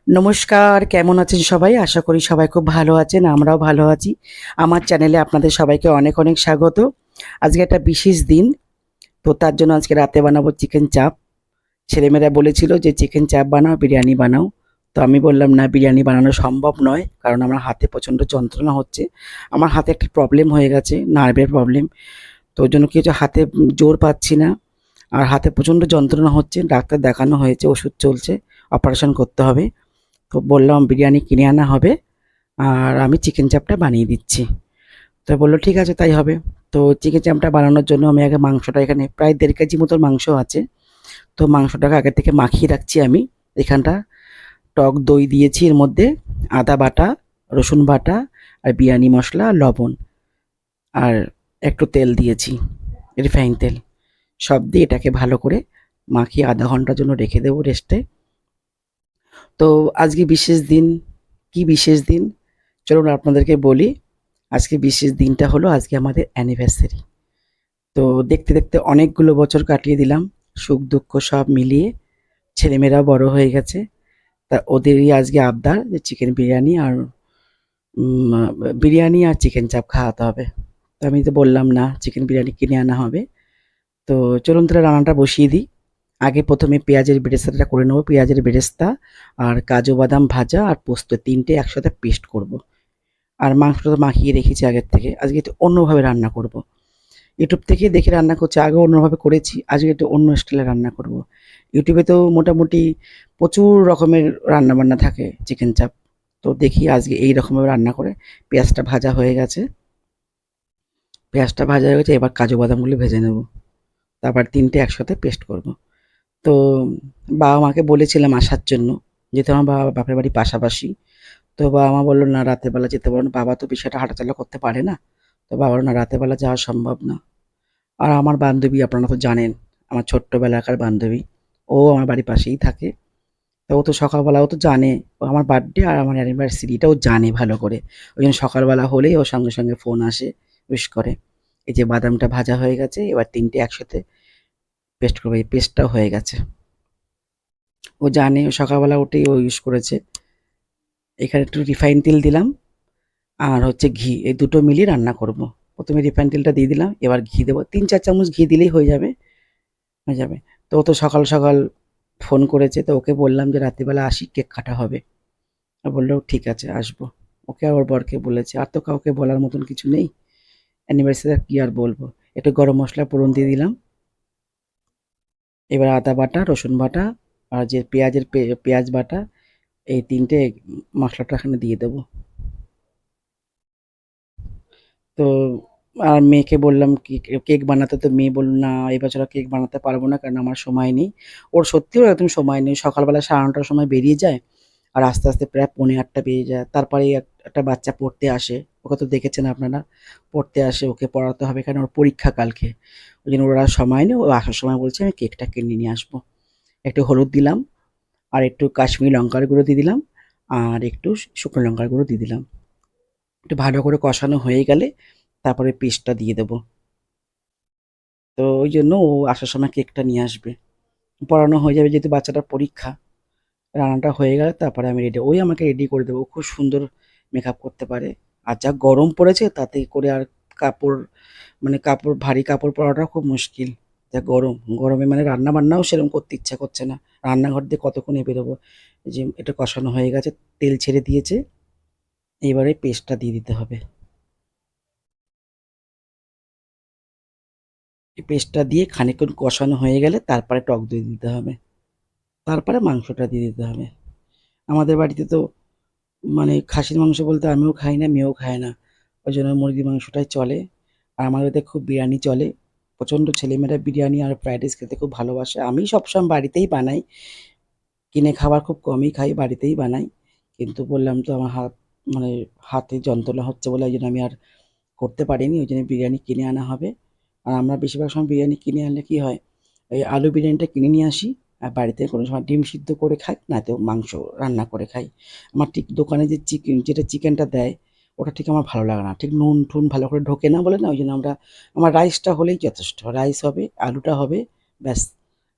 নমস্কার, কেমন আছেন সবাই? আশা করি সবাই খুব ভালো আছেন। আমরাও ভালো আছি। আমার চ্যানেলে আপনাদের সবাইকে অনেক, অনেক স্বাগত। আজকে একটা বিশেষ দিন। তো তার জন্য আজকে রাতে বানাবো চিকেন চাপ। ছেলেমেয়েরা বলেছিল যে চিকেন চাপ বানাও, বিরিয়ানি বানাও। তো আমি বললাম না, বিরিয়ানি বানানো সম্ভব নয়। কারণ আমার হাতে প্রচণ্ড যন্ত্রণা হচ্ছে। আমার হাতে একটা প্রবলেম হয়ে গেছে, নার্ভের প্রবলেম। তো ওই জন্য কি হচ্ছে, হাতে জোর পাচ্ছি না। আর হাতে প্রচণ্ড যন্ত্রণা হচ্ছে। ডাক্তার দেখানো হয়েছে, ওষুধ চলছে, অপারেশন করতে হবে। তো বললাম বিরিয়ানি কিনে আনা হবে আর আমি চিকেন চাপটা বানিয়ে দিচ্ছি। তো বলল ঠিক আছে তাই হবে। তো চিকেন চাপটা বানানোর জন্য আমি আগে মাংসটা, এখানে প্রায় ১.৫ কেজি মতো মাংস আছে। তো মাংসটাকে আগে থেকে মাখিয়ে রাখছি আমি। এখানটা টক দই দিয়েছি এর মধ্যে, আদা বাটা, রসুন বাটা আর বিরিয়ানি মশলা আর লবণ আর একটু তেল দিয়েছি, রিফাইন তেল। সব দিয়ে এটাকে ভালো করে মাখিয়ে ০.৫ ঘন্টার জন্য রেখে দেবো রেস্টে। তো আজকে বিশেষ দিন। কি বিশেষ দিন? চলুন আপনাদেরকে বলি। আজকে বিশেষ দিনটা হলো আজকে আমাদের অ্যানিভার্সারি। তো দেখতে, দেখতে অনেকগুলো বছর কাটিয়ে দিলাম। সুখ-দুঃখ সব মিলিয়ে। ছেলেমেয়েরাও বড় হয়ে গেছে। তা ওদেরই আজকে আবদার যে চিকেন বিরিয়ানি আর উম আ বিরিয়ানি আর চিকেন চাপ খাওয়াতে হবে। তো আমি তো বললাম না, চিকেন বিরিয়ানি কিনে আনা হবে। তো চলুন তাহলে রান্নাটা বসিয়ে দিই। আগে ১ম এ পেঁয়াজের বেরেস্তাটা করে নেব। পেঁয়াজের বেরেস্তা আর কাজু বাদাম ভাজা আর পোস্ত ৩ টে একসাথে পেস্ট করব। আর মাংসটা তো মাখিয়ে রেখেছি আগের থেকে। আজকে একটু অন্যভাবে রান্না করব। ইউটিউব থেকে দেখে রান্না করছি। আগেও অন্যভাবে করেছি। আজকে একটু অন্য স্টাইলে রান্না করব। ইউটিউবে তো মোটামুটি প্রচুর রকমের রান্নাবান্না থাকে চিকেন চাপ। তো দেখি আজকে এই রকমভাবে রান্না করে। পেঁয়াজটা ভাজা হয়ে গেছে। পেঁয়াজটা ভাজা হয়ে গেছে। এবার কাজু বাদামগুলো ভেজে নেব। তারপর ৩ টে একসাথে পেস্ট করব। তো বাবা-মাকে বলেছিলাম আসার জন্য। যেহেতু আমার বাপের বাড়ি পাশাপাশি। তো বাবা-মা বলল, "না, রাতের বেলা যেতে পারবো না।" বাবা তো বেশি একটা হাঁটাচলা করতে পারে না। তো বাবা বলল, "না, রাতের বেলা যাওয়া সম্ভব না।" আর আমার বান্ধবী আপনারা তো জানেন, আমার ছোট্টবেলাকার বান্ধবী। ও আমার বাড়ির পাশেই থাকে। তো ও তো সকালবেলা, ও তো জানে ও আমার বার্থডে আর আমার অ্যানিভার্সারিটা ও জানে ভালো করে। ওই জন্য সকালবেলা হলেই ওর সঙ্গে, সঙ্গে ফোন আসে, উইশ করে। এই যে বাদামটা ভাজা হয়ে গেছে, এবার ৩ টে একসাথে পেস্ট করব। এই পেস্টটাও হয়ে গেছে। ও জানে, ও সকালবেলা উঠেই ও ইউজ করেছে। এখানে একটু রিফাইন তেল দিলাম আর হচ্ছে ঘি, এই দুটো মিলিয়ে রান্না করব। ১ম এ রিফাইন তেলটা দিয়ে দিলাম, এবার ঘি দেবো। ৩-৪ চামচ ঘি দিলেই হয়ে যাবে, হয়ে যাবে। তো ও তো সকাল, সকাল ফোন করেছে। তো ওকে বললাম যে রাত্রিবেলা আসি, কেক কাটা হবে। ও বলল ঠিক আছে আসবো। ওকে আর ওর বরকে বলেছে। আর তো কাউকে বলার মতন কিছু নেই। অ্যানিভার্সারি আর কি আর বলবো। একটু গরম মসলা ফোড়ন দিয়ে দিলাম। এবার আদা বাটা, রসুন বাটা আর যে পেঁয়াজের পেঁয়াজ বাটা, এই ৩ টে মসলাটা এখানে দিয়ে দেবো। তো আর মেয়েকে বললাম কি কেক বানাতে, তো মেয়ে বলল, "না, এবছর আর কেক বানাতে পারবো না কারণ আমার সময় নেই।" ওর সত্যিই একদম সময় নেই। সকালবেলা ৯:৩০ টার সময় বেরিয়ে যায় আর আস্তে, আস্তে প্রায় ৮:৩০ বেজে যায়। তারপরেই একটা বাচ্চা পড়তে আসে। ওকে তো দেখেছেন আপনারা। পড়তে আসে, ওকে পড়াতে হবে কারণ ওর পরীক্ষা কালকে। ওই জন্য ওর আর সময় নেই। ও আসার সময় বলছে আমি কেকটা কিনে নিয়ে আসবো। একটু হলুদ দিলাম আর একটু কাশ্মীরি লঙ্কার গুঁড়ো দিয়ে দিলাম আর একটু শুকনো লঙ্কার গুঁড়ো দিয়ে দিলাম। একটু ভালো করে কষানো হয়ে গেলে তারপরে পেস্টটা দিয়ে দেবো। তো ওই জন্য ও আসার সময় কেকটা নিয়ে আসবে। পড়ানো হয়ে যাবে যেহেতু বাচ্চাটার পরীক্ষা। রান্নাটা হয়ে গেলে তারপরে আমি রেডি, ওই আমাকে রেডি করে দেবে। ও খুব সুন্দর মেকআপ করতে পারে। আর যা গরম পড়েছে তাতে করে আর কাপড়, মানে কাপড়, ভারী কাপড় পরাটাও খুব মুশকিল। যা গরম, গরমে মানে রান্না-বান্নাও সেরকম করতে ইচ্ছা করছে না। রান্নাঘর দিয়ে কতক্ষণে বেরোবো। এই যে এটা কষানো হয়ে গেছে, তেল ছেড়ে দিয়েছে। এবারে পেস্টটা দিয়ে দিতে হবে। এই পেস্টটা দিয়ে খানিকক্ষণ কষানো হয়ে গেলে তারপরে টক দই দিতে হবে। তারপরে মাংসটা দিয়ে দিতে হবে। আমাদের বাড়িতে তো মানে খাসির মাংস বলতে আমিও খাই না, মেয়েও খায় না। ওই জন্য মুরগির মাংসটাই চলে। আর আমার বাড়িতে খুব বিরিয়ানি চলে। প্রচণ্ড ছেলেমেয়েরা বিরিয়ানি আর ফ্রাইড রাইস খেতে খুব ভালোবাসে। আমি সবসময় বাড়িতেই বানাই। কিনে খাবার খুব কমই খাই, বাড়িতেই বানাই। কিন্তু বললাম তো আমার মানে হাতে যন্ত্রণা হচ্ছে বলে ওই জন্য আমি আর করতে পারিনি। ওই জন্য বিরিয়ানি কিনে আনা হবে। আর আমরা বেশিরভাগ সময় বিরিয়ানি কিনে আনলে কি হয়, এই আলু বিরিয়ানিটা কিনে নিয়ে আসি আর বাড়িতে কোনো সময় ডিম সিদ্ধ করে খাই, নয়তো মাংস রান্না করে খাই। আমার ঠিক দোকানে যে যেটা চিকেনটা দেয়, ওটা ঠিক আমার ভালো লাগে না। ঠিক নুন-টুন ভালো করে ঢোকে না বলে না, ওই জন্য আমার রাইসটা হলেই যথেষ্ট। রাইস হবে, আলুটা হবে, ব্যাস।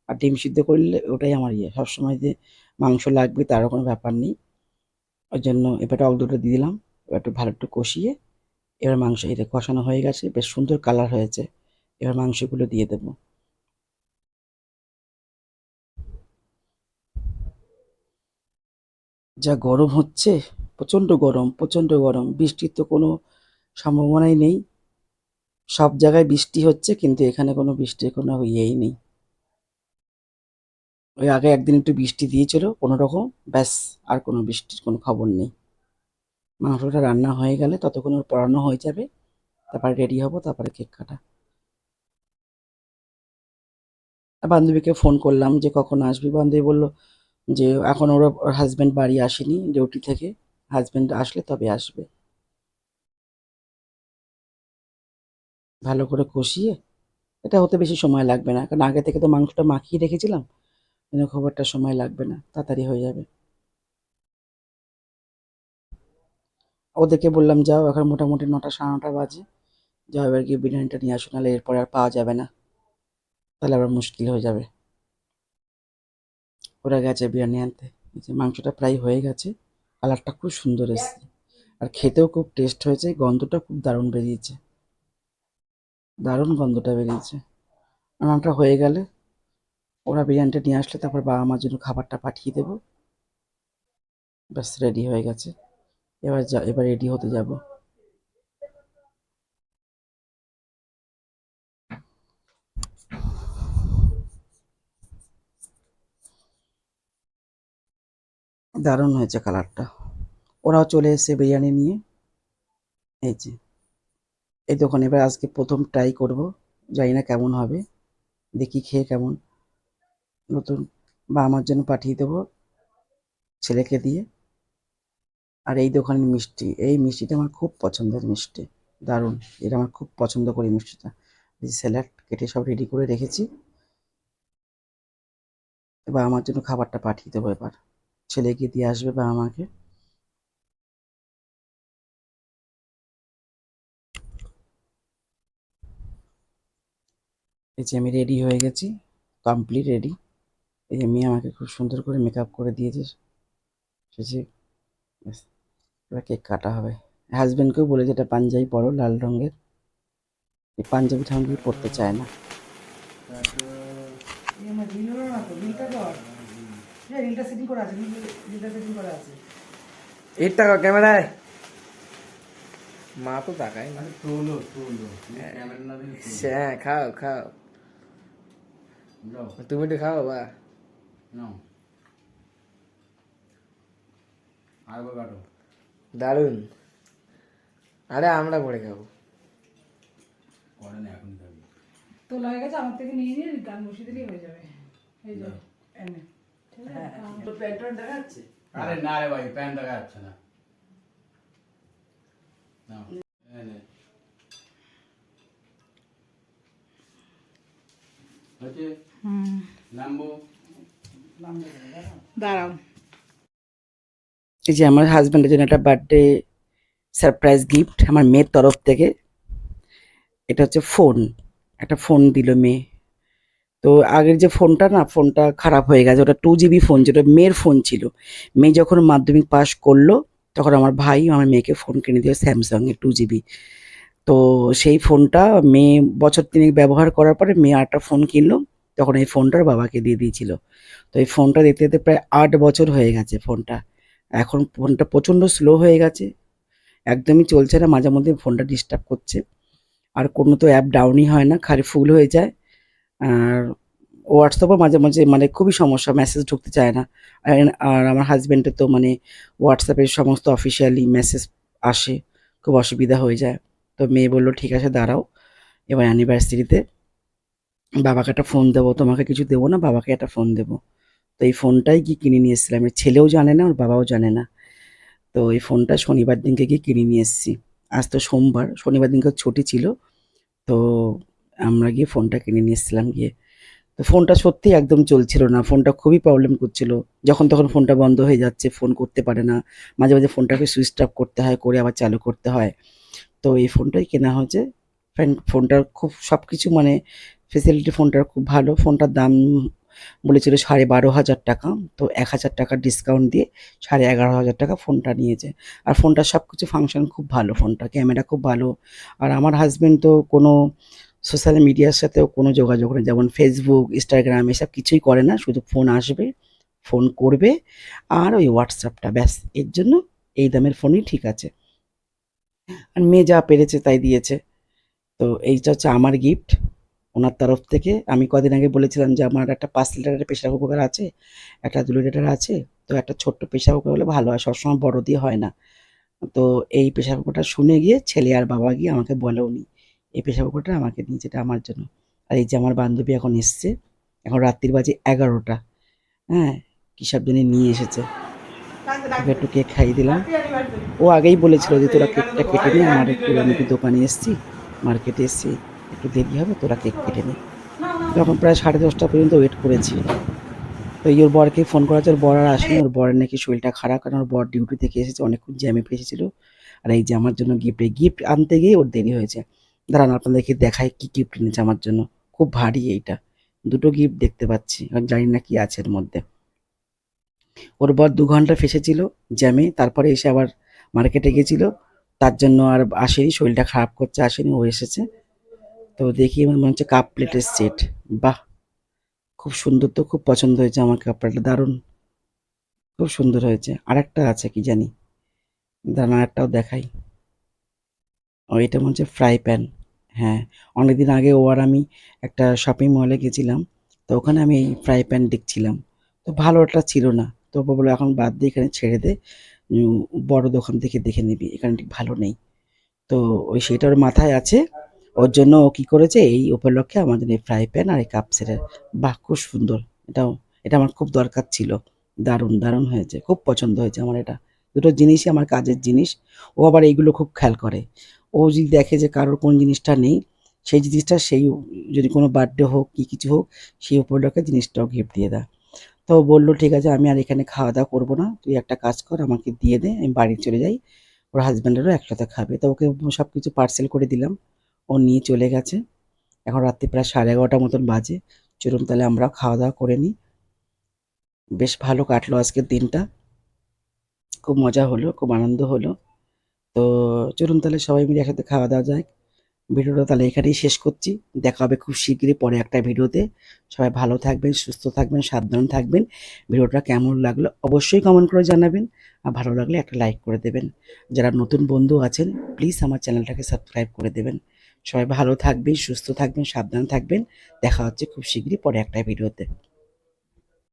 আর ডিম সিদ্ধ করলে ওটাই আমার ইয়ে। সবসময় যে মাংস লাগবে তারও কোনো ব্যাপার নেই। ওই জন্য এবার টক দইটা দিয়ে দিলাম। এবার একটু ভালো একটু কষিয়ে এবার মাংস এটা কষানো হয়ে গেছে, বেশ সুন্দর কালার হয়েছে। এবার মাংসগুলো দিয়ে দেবো। যা গরম হচ্ছে, প্রচণ্ড গরম, প্রচণ্ড গরম। বৃষ্টির তো কোনো সম্ভাবনাই নেই। সব জায়গায় বৃষ্টি হচ্ছে কিন্তু এখানে কোনো বৃষ্টির কোনো ইয়েই নেই। ওই আগে একদিন একটু বৃষ্টি দিয়েছিল কোনো রকম, ব্যাস, আর কোনো বৃষ্টির কোনো খবর নেই। মাংসটা রান্না হয়ে গেলে ততক্ষণ ওর পড়ানো হয়ে যাবে, তারপরে রেডি হব, তারপরে কেক কাটা। আর বান্ধবীকে ফোন করলাম যে কখন আসবি, বান্ধবী বললো যে এখন ওর হাজব্যান্ড বাড়ি আসেনি ডিউটি থেকে, হাজব্যান্ড আসলে তবে আসবে। ভালো করে কষিয়ে এটা হতে বেশি সময় লাগবে না, কারণ আগে থেকে তো মাংসটা মাখিয়ে রেখেছিলাম, কিন্তু খুব একটা সময় লাগবে না, তাড়াতাড়ি হয়ে যাবে। ওদেরকে বললাম যাও, এখন মোটামুটি 9টা 9:30 বাজে, যাও এবার গিয়ে বিরিয়ানিটা নিয়ে আসো, নাহলে এরপরে আর পাওয়া যাবে না, তাহলে আবার মুশকিল হয়ে যাবে। ওরা গেছে বিরিয়ানি আনতে। এই যে মাংসটা প্রায় হয়ে গেছে, কালারটা খুব সুন্দর এসেছে, আর খেতেও খুব টেস্ট হয়েছে, গন্ধটা খুব দারুণ বেরিয়েছে, দারুণ গন্ধটা বেরিয়েছে। রান্নাটা হয়ে গেলে ওরা বিরিয়ানিটা নিয়ে আসলে তারপর বাবা মার জন্য খাবারটা পাঠিয়ে দেবো। ব্যাস রেডি হয়ে গেছে, এবার রেডি হতে যাব। দারুণ হয়েছে কালারটা। ওরাও চলে এসেছে বিরিয়ানি নিয়ে। এই যে এই দোকানে এবার আজকে প্রথম ট্রাই করব, জানি না কেমন হবে, দেখি খেয়ে কেমন। নতুন বাবা মার জন্য পাঠিয়ে দেবো ছেলেকে দিয়ে। আর এই দোকানের মিষ্টি, এই মিষ্টিটা আমার খুব পছন্দের মিষ্টি, দারুণ, এটা আমার খুব পছন্দ করি মিষ্টিটা। এই স্যালাড কেটে সব রেডি করে রেখেছি, এবার আমার জন্য খাবারটা পাঠিয়ে দেবো। এবার ছেলেকে দিয়ে আসবে বা আমাকে। এই যে আমি রেডি হয়ে গেছি, কমপ্লিট রেডি। এই যে মেয়ে আমাকে খুব সুন্দর করে মেকআপ করে দিয়েছে, সেজে ব্যাস, এবার কেক কাটা হবে। হাজব্যান্ডকেও বলেছে এটা পাঞ্জাবি পরো লাল রঙের, এই পাঞ্জাবি ঠাঞ্জাবি পরতে চায় না। এর টাকা ক্যামেরায় মা তো তাকায় না। হ্যাঁ খাও খাও, তুমি একটু খাও বা দারুন। আরে আমরা পরে খাবো। তো লাগে গেছে, আমার থেকে নিয়ে নিয়ে গান বসিয়ে দিলেই হয়ে যাবে। এই যে এনে দেখা যাচ্ছে? আরে না রে ভাই, প্যান্ট দেখা যাচ্ছে না। নাও, এই নে। হচ্ছে নামবো। দাঁড়াও, এই যে আমার হাজব্যান্ডের জন্য একটা বার্থডে সারপ্রাইজ গিফট আমার মেয়ের তরফ থেকে। এটা হচ্ছে ফোন, একটা ফোন দিল মেয়ে। তো আগের যে ফোনটা না, ফোনটা খারাপ হয়ে গেছে, ওটা 2 GB ফোন, যেটা মেয়ের ফোন ছিল। মেয়ে যখন মাধ্যমিক পাস করলো তখন আমার ভাই আমার মেয়েকে ফোন কিনে দিল স্যামসাংয়ের 2 GB। তো সেই ফোনটা মেয়ে বছর 3 ব্যবহার করার পরে মেয়ে আরেকটা ফোন কিনলো, তখন এই ফোনটার বাবাকে দিয়ে দিয়েছিল। তো এই ফোনটা দেখতে দেখতে প্রায় 8 বছর হয়ে গেছে ফোনটা। এখন ফোনটা প্রচণ্ড স্লো হয়ে গেছে, একদমই চলছে না, মাঝে মধ্যে ফোনটা ডিস্টার্ব করছে। আর কোনো তো অ্যাপ ডাউনই হয় না, খালি ফুল হয়ে যায়। আর হোয়াটসঅ্যাপও মাঝে মাঝে মানে খুবই সমস্যা, মেসেজ ঢুকতে চায় না। আর আর আমার হাজব্যান্ডের তো মানে হোয়াটসঅ্যাপের সমস্ত অফিসিয়ালি মেসেজ আসে, খুব অসুবিধা হয়ে যায়। তো মেয়ে বললো ঠিক আছে দাঁড়াও, এবার অ্যানিভার্সারিতে বাবাকে একটা ফোন দেবো, তোমাকে কিছু দেবো না, বাবাকে একটা ফোন দেবো। তো এই ফোনটাই কি কিনে নিয়ে এসেছিলাম, এর ছেলেও জানে না, ওর বাবাও জানে না। তো এই ফোনটা শনিবার দিনকে গিয়ে কিনে নিয়ে এসেছি। আজ তো সোমবার, শনিবার দিনকে ছুটি ছিল। তো আমরা গিয়ে ফোনটা কিনে নিয়ে এসেছিলাম গিয়ে। তো ফোনটা সত্যিই একদম চলছিল না, ফোনটা খুবই প্রবলেম করছিল। যখন তখন ফোনটা বন্ধ হয়ে যাচ্ছে, ফোন করতে পারে না। মাঝে মাঝে ফোনটাকে সুইচ অফ করতে হয়, করে আবার চালু করতে হয়। তো এই ফোনটাই কেনা হয়েছে। ফোনটার খুব সব কিছু মানে ফেসিলিটি ফোনটার খুব ভালো। ফোনটার দাম বলেছিল 12,500 টাকা, তো 1,000 টাকার ডিসকাউন্ট দিয়ে 11,500 টাকা ফোনটা নিয়েছে। আর ফোনটার সব কিছু ফাংশন খুব ভালো, ফোনটা ক্যামেরা খুব ভালো। আর আমার হাজব্যান্ড তো কোনো সোশ্যাল মিডিয়ার সাথেও কোনো যোগাযোগ নেই, যেমন ফেসবুক, ইনস্টাগ্রাম এসব কিছুই করে না, শুধু ফোন আসবে, ফোন করবে আর ওই হোয়াটসঅ্যাপটা, ব্যাস। এর জন্য এই দামের ফোনই ঠিক আছে। আর মেয়ে যা পেরেছে তাই দিয়েছে। তো এইটা হচ্ছে আমার গিফট ওনার তরফ থেকে। আমি কদিন আগে বলেছিলাম যে আমার একটা 5 লিটারের প্রেসার কুকার আছে, একটা 2 লিটারের আছে, তো একটা ছোট্ট প্রেসার কুকার হলে ভালো হয়, সবসময় বড় দিয়ে হয় না। তো এই প্রেসার কুকারটা শুনে গিয়ে ছেলে আর বাবা গিয়ে আমাকে বলে উনি এই প্রেসার কুকারটা আমাকে দিয়েছে, এটা আমার জন্য। আর এই যে আমার বান্ধবী এখন এসছে, এখন রাত্রির বাজে 11টা, হ্যাঁ, কী সব জানি নিয়ে এসেছে, ওকে একটু কেক খাইয়ে দিলাম। ও আগেই বলেছিল যে তোরা কেকটা কেটে নে, আমার একটু, আমি একটু দোকানে এসেছি, মার্কেটে এসেছি, একটু দেরি হবে, তোরা কেক কেটে নে। তখন প্রায় 10:30 পর্যন্ত ওয়েট করেছি। তো এই ওর বরকে ফোন করা হচ্ছে, ওর বর আর আসেনি, ওর বরের নাকি শরীরটা খারাপ, কারণ ওর বর ডিউটি থেকে এসেছে, অনেকক্ষণ জ্যামে ফেসেছিল। আর এই যে আমার জন্য গিফট, এই গিফট আনতে গিয়ে ওর দেরি হয়েছে। দাঁড়ান আপনাদেরকে দেখাই কি গিফট এনেছে আমার জন্য, খুব ভারী এইটা, দুটো গিফট দেখতে পাচ্ছি, আর জানি না কি আছে এর মধ্যে। ওর বর 2 ঘন্টা ফেসেছিল জ্যামে, তারপরে এসে আবার মার্কেটে গেছিল, তার জন্য আর আসেনি, শরীরটা খারাপ করছে, আসেনি, ও এসেছে। তো দেখি আমার মনে হচ্ছে কাপ প্লেটের সেট, বাহ, খুব সুন্দর, তো খুব পছন্দ হয়েছে আমার কাপ প্লেটটা, দারুণ, খুব সুন্দর হয়েছে। আরেকটা আছে কি জানি, দাঁড়ান আরেকটাও দেখাই। ও এটা মনে হচ্ছে ফ্রাই প্যান। হ্যাঁ, অনেকদিন আগে ও আর আমি একটা শপিং মলে গেছিলাম, তো ওখানে আমি এই ফ্রাই প্যান দেখছিলাম, তো ভালো একটা ছিল না, তো ও বললো এখন বাদ দিয়ে এখানে ছেড়ে দে, বড় দোকান থেকে দেখে নিবি, এখানে ঠিক ভালো নেই। তো ওই সেটা ওর মাথায় আছে, ওর জন্য ও কী করেছে, এই উপলক্ষে আমাদের এই ফ্রাই প্যান আর এই কাপ সেটের, বাহ খুব সুন্দর, এটাও, এটা আমার খুব দরকার ছিল, দারুণ দারুণ হয়েছে, খুব পছন্দ হয়েছে আমার এটা। দুটো জিনিসই আমার কাজের জিনিস, ও আবার এইগুলো খুব খেয়াল করে। ও যদি দেখে যে কারোর কোন জিনিসটা নেই, সেই জিনিসটা সেই, যদি কোনো বার্থডে হোক কি কিছু হোক, সেই উপলক্ষে জিনিসটাও গিফট দিয়ে দেয়। তো ও বললো ঠিক আছে, আমি আর এখানে খাওয়া দাওয়া করবো না, তুই একটা কাজ কর, আমাকে দিয়ে দে, আমি বাড়ি চলে যাই, ওর হাজব্যান্ডেরও একসাথে খাবে। তো ওকে সব কিছু পার্সেল করে দিলাম, ও নিয়ে চলে গেছে। এখন রাত্রি প্রায় 11:30 মতন বাজে। চলুন তাহলে আমরাও খাওয়া দাওয়া করে নিই। বেশ ভালো কাটলো আজকের দিনটা, খুব মজা হলো, খুব আনন্দ হলো। তো চলুন তাহলে সবাই মিলে একসাথে খাওয়া দাওয়া যায়। ভিডিওটা তাহলে এখানেই শেষ করছি, দেখা হবে খুব শীঘ্রই পরে একটা ভিডিওতে। সবাই ভালো থাকবেন, সুস্থ থাকবেন, সাবধান থাকবেন। ভিডিওটা কেমন লাগলো অবশ্যই কমেন্ট করে জানাবেন, আর ভালো লাগলে একটা লাইক করে দেবেন। যারা নতুন বন্ধু আছেন প্লিজ আমার চ্যানেলটাকে সাবস্ক্রাইব করে দেবেন। সবাই ভালো থাকবেন, সুস্থ থাকবেন, সাবধান থাকবেন। দেখা হচ্ছে খুব শীঘ্রই পরে একটা ভিডিওতে।